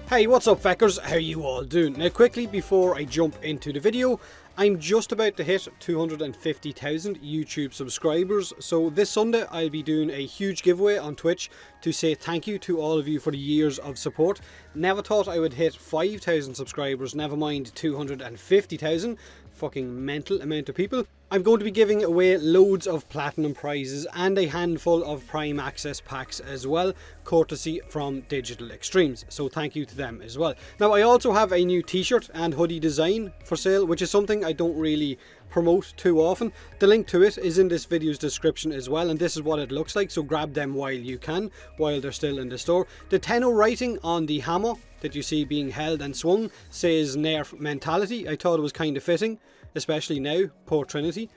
Hey, what's up feckers? How you all doing? Now quickly before I jump into the video, I'm just about to hit 250,000 YouTube subscribers, so this Sunday I'll be doing a huge giveaway on Twitch to say thank you to all of you for the years of support. Never thought I would hit 5,000 subscribers, never mind 250,000. Fucking mental amount of people. I'm going to be giving away loads of platinum prizes and a handful of prime access packs as well, courtesy from Digital Extremes, so thank you to them as well. Now I also have a new t-shirt and hoodie design for sale, which is something I don't really promote too often. The link to it is in this video's description as well, and this is what it looks like, so grab them while you can, while they're still in the store. The Tenno writing on the hammer that you see being held and swung says nerf mentality. I thought it was kind of fitting, especially now, poor Trinity.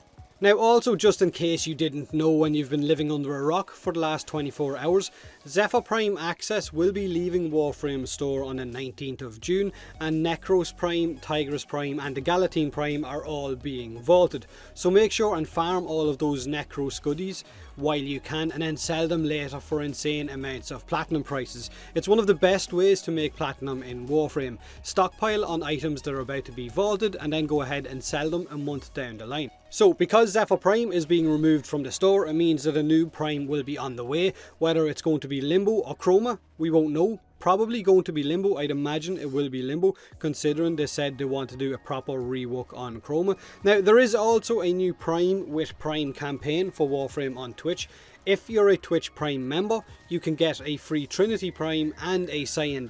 Now also, just in case you didn't know when you've been living under a rock for the last 24 hours, Zephyr Prime Access will be leaving Warframe store on the 19th of June, and Nekros Prime, Tigris Prime and the Galatine Prime are all being vaulted. So make sure and farm all of those Nekros goodies while you can, and then sell them later for insane amounts of platinum prices. It's one of the best ways to make platinum in Warframe. Stockpile on items that are about to be vaulted and then go ahead and sell them a month down the line. So because Zephyr Prime is being removed from the store, it means that a new Prime will be on the way. Whether it's going to be Limbo or Chroma, we won't know. Probably going to be Limbo. I'd imagine it will be Limbo, considering they said they want to do a proper rework on Chroma. Now there is also a new Prime with Prime campaign for Warframe on Twitch. If you're a Twitch Prime member, you can get a free Trinity Prime and a Siene.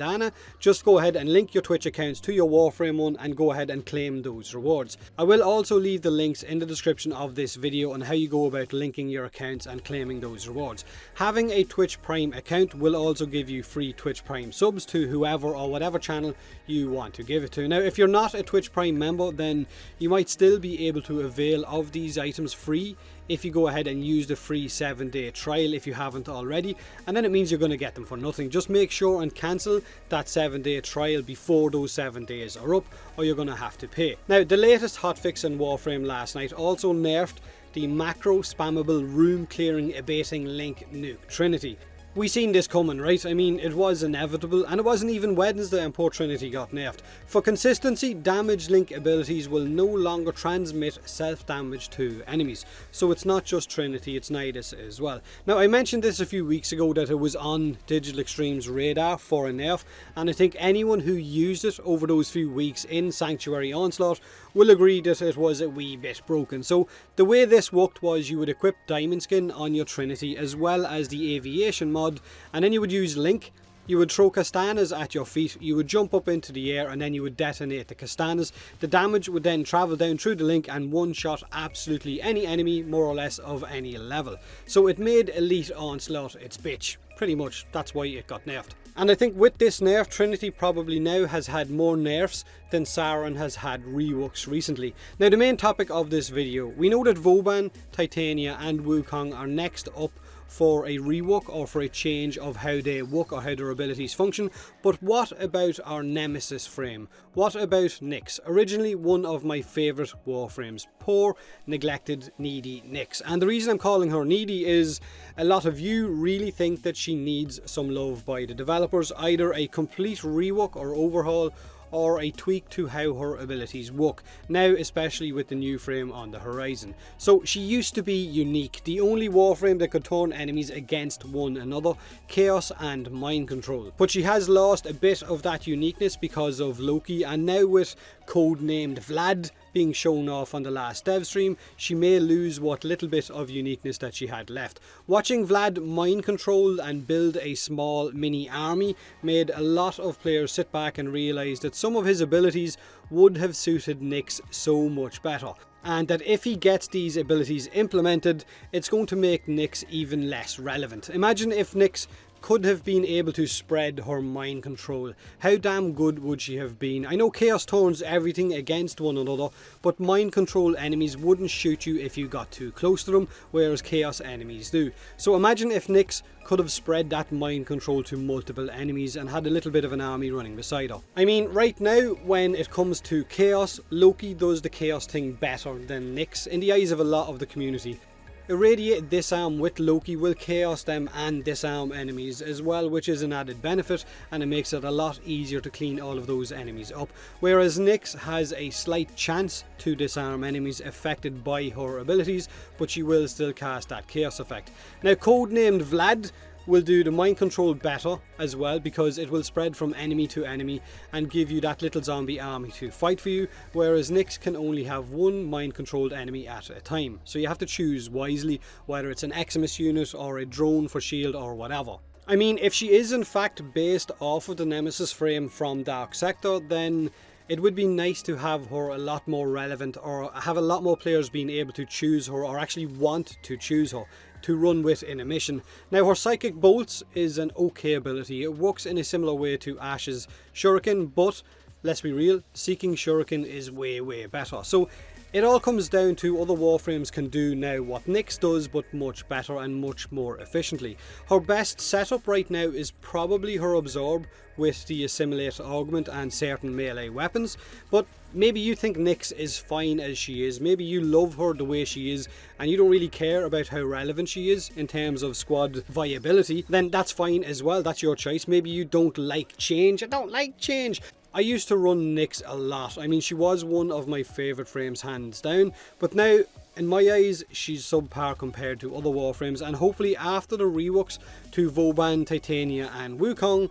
Just go ahead and link your Twitch accounts to your Warframe one and go ahead and claim those rewards. I will also leave the links in the description of this video on how you go about linking your accounts and claiming those rewards. Having a Twitch Prime account will also give you free Twitch Prime subs to whoever or whatever channel you want to give it to. Now if you're not a Twitch Prime member, then you might still be able to avail of these items free if you go ahead and use the free 7-day trial if you haven't already, and then it means you're going to get them for nothing. Just make sure and cancel that 7-day trial before those 7 days are up, or you're going to have to pay. Now the latest hotfix in Warframe last night also nerfed the macro spammable room clearing abating link nuke Trinity. We seen this coming, right? I mean, it was inevitable, and it wasn't even Wednesday and poor Trinity got nerfed. For consistency, damage link abilities will no longer transmit self-damage to enemies. So it's not just Trinity, it's Nidus as well. Now, I mentioned this a few weeks ago that it was on Digital Extreme's radar for a nerf, and I think anyone who used it over those few weeks in Sanctuary Onslaught will agree that it was a wee bit broken. So the way this worked was you would equip Diamond Skin on your Trinity as well as the Aviation mod, and then you would use Link. You would throw Castanas at your feet, you would jump up into the air, and then you would detonate the Castanas. The damage would then travel down through the Link and one-shot absolutely any enemy, more or less, of any level. So it made Elite Onslaught its bitch. Pretty much, that's why it got nerfed. And I think with this nerf, Trinity probably now has had more nerfs than Sauron has had reworks recently. Now the main topic of this video, we know that Vauban, Titania and Wukong are next up for a rework or for a change of how they work or how their abilities function, but what about our nemesis frame? What about Nyx? Originally one of my favourite Warframes. Poor, neglected, needy Nyx. And the reason I'm calling her needy is a lot of you really think that she needs some love by the developers, either a complete rework or overhaul, or a tweak to how her abilities work, now especially with the new frame on the horizon. So she used to be unique, the only Warframe that could turn enemies against one another, chaos and mind control. But she has lost a bit of that uniqueness because of Loki, and now with codenamed Vlad being shown off on the last dev stream, she may lose what little bit of uniqueness that she had left. Watching Vlad mind control and build a small mini army made a lot of players sit back and realise that some of his abilities would have suited Nyx so much better, and that if he gets these abilities implemented, it's going to make Nyx even less relevant. Imagine if Nyx could have been able to spread her mind control. How damn good would she have been? I know chaos turns everything against one another, but mind control enemies wouldn't shoot you if you got too close to them, whereas chaos enemies do. So imagine if Nyx could have spread that mind control to multiple enemies and had a little bit of an army running beside her. I mean, right now, when it comes to chaos, Loki does the chaos thing better than Nyx in the eyes of a lot of the community. Irradiate Disarm with Loki will chaos them and disarm enemies as well, which is an added benefit, and it makes it a lot easier to clean all of those enemies up. Whereas Nyx has a slight chance to disarm enemies affected by her abilities, but she will still cast that chaos effect. Now, codenamed Vlad will do the mind control better as well, because it will spread from enemy to enemy and give you that little zombie army to fight for you, whereas Nyx can only have one mind controlled enemy at a time. So you have to choose wisely, whether it's an Eximus unit or a drone for shield or whatever. I mean, if she is in fact based off of the Nemesis frame from Dark Sector, then it would be nice to have her a lot more relevant, or have a lot more players being able to choose her, or actually want to choose her to run with in a mission. Now, her Psychic Bolts is an okay ability. It works in a similar way to Ash's Shuriken, but let's be real, Seeking Shuriken is way better. So it all comes down to other Warframes can do now what Nyx does, but much better and much more efficiently. Her best setup right now is probably her Absorb with the Assimilate Augment and certain melee weapons, but maybe you think Nyx is fine as she is. Maybe you love her the way she is and you don't really care about how relevant she is in terms of squad viability. Then that's fine as well, that's your choice. Maybe you don't like change. I don't like change. I used to run Nyx a lot. I mean, she was one of my favourite frames hands down, but now in my eyes she's subpar compared to other Warframes, and hopefully after the reworks to Vauban, Titania and Wukong,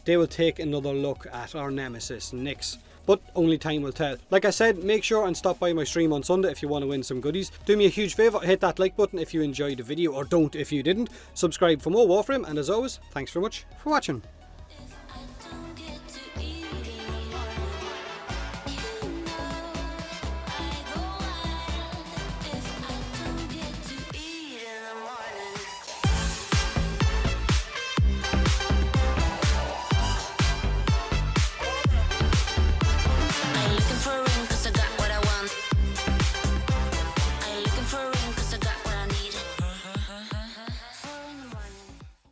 they will take another look at our nemesis Nyx. But only time will tell. Like I said, make sure and stop by my stream on Sunday if you want to win some goodies. Do me a huge favour, hit that like button if you enjoyed the video, or don't if you didn't. Subscribe for more Warframe, and as always, thanks very much for watching.